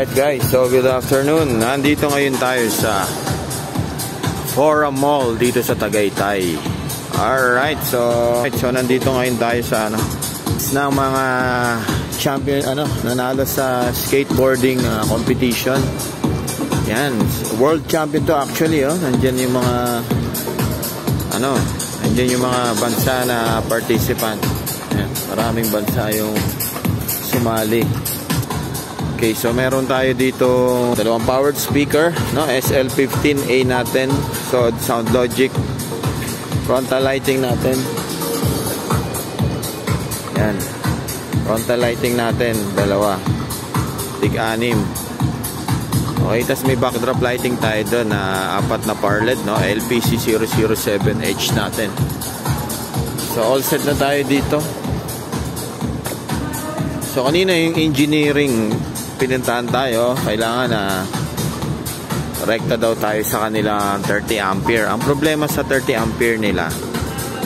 Alright guys, so good afternoon. Nandito ngayon tayo sa Forum Mall dito sa Tagaytay. Alright, so nandito ngayon tayo sa ng mga champion, nanalo sa skateboarding competition. Yan, world champion to actually, Nandiyan yung mga nandiyan yung mga bansa na participant. Yan, maraming bansa yung sumali. Okay, so meron tayo dito dalawang powered speaker, SL15A natin. So sound logic, frontal lighting natin. Yan, frontal lighting natin dalawa, tig-6. Okay, tas may backdrop lighting tayo doon na 4 na power LED, LPC007H natin. So all set na tayo dito. So kanina yung engineering pinuntahan tayo, kailangan na rekta daw tayo sa kanila 30 ampere. Ang problema sa 30 ampere nila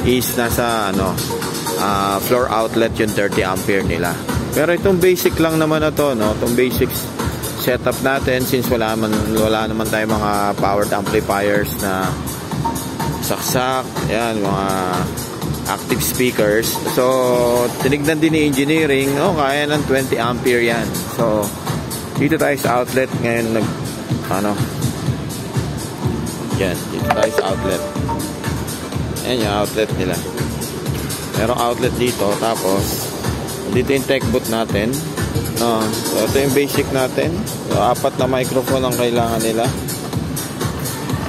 is nasa floor outlet yung 30 ampere nila. Pero itong basic lang naman na to, itong basic setup natin, since wala naman tayo mga powered amplifiers na saksak, yan, mga active speakers. So tinignan din ni engineering, kaya ng 20 ampere yan. So dito tayo sa outlet ngayon, yan, dito tayo sa outlet. Yan yung outlet nila. Merong outlet dito, tapos dito yung tech booth natin. So ito yung basic natin. So 4 na microphone ang kailangan nila.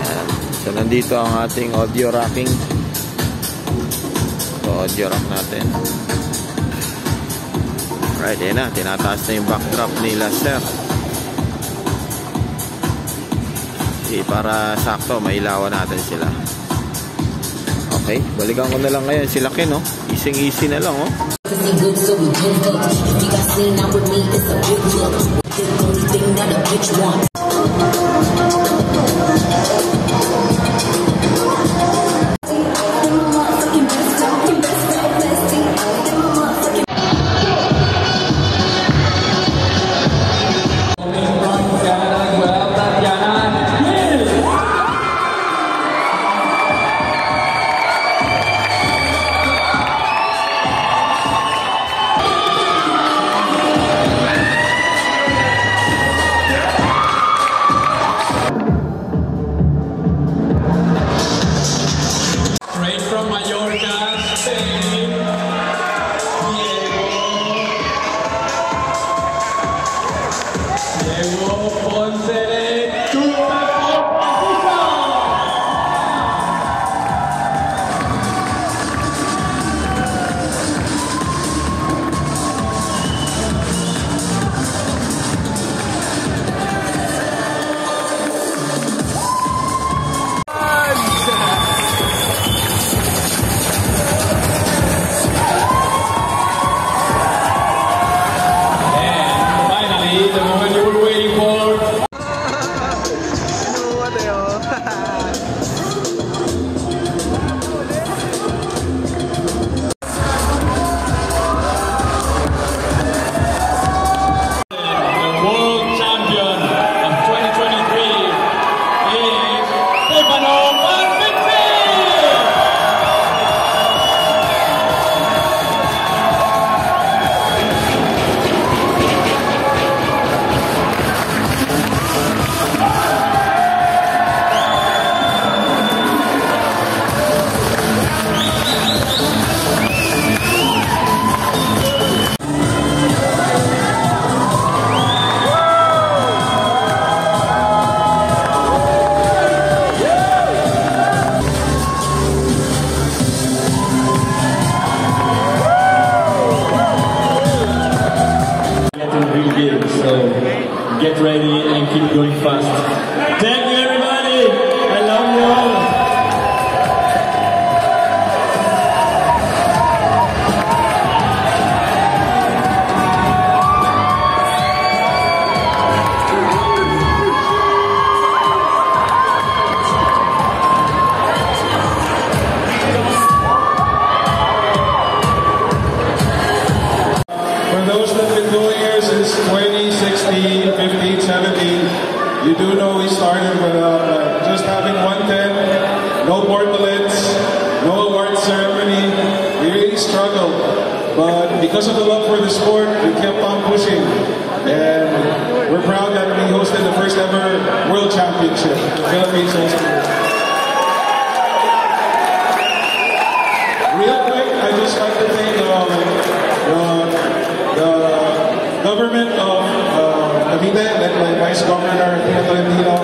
Yan. So nandito ang ating audio racking. So audio rack natin. Right, yan na, tinataas na yung backdrop nila, sir. Okay, para sakto, mailawan natin sila. Okay, balikan ko na lang ngayon sila Ken, Easy na lang, Get ready and keep going fast. Thank you, everybody. I love you all. For those that have been doing here since 2016, 15, 2017. You do know we started with just having 110, no portalets, no award ceremony. We really struggled. But because of the love for the sport, we kept on pushing. And we're proud that we hosted the first ever World Championship. Philippines hosted it. Real quick, I just like to thank the government of Cavite, led by Vice Governor Tina Tolentino,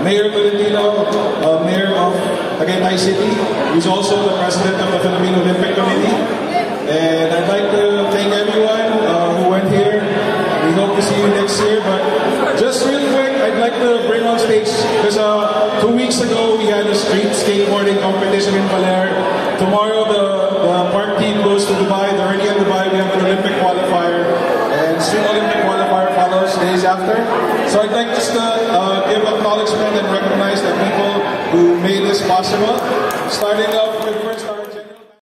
Mayor Tolentino, Mayor of Tagaytay City, who's also the President of the Philippine Olympic Committee. And I'd like to thank everyone who went here. We hope to see you next year. But just real quick, I'd like to bring on stage, because 2 weeks ago we had a street skateboarding competition in Baler. Tomorrow the park team goes to Dubai. They're already in Dubai. We have an Olympic qualifier, and street Olympic qualifier follows days after. So I'd like just to give acknowledgement and recognize the people who made this possible. Starting off with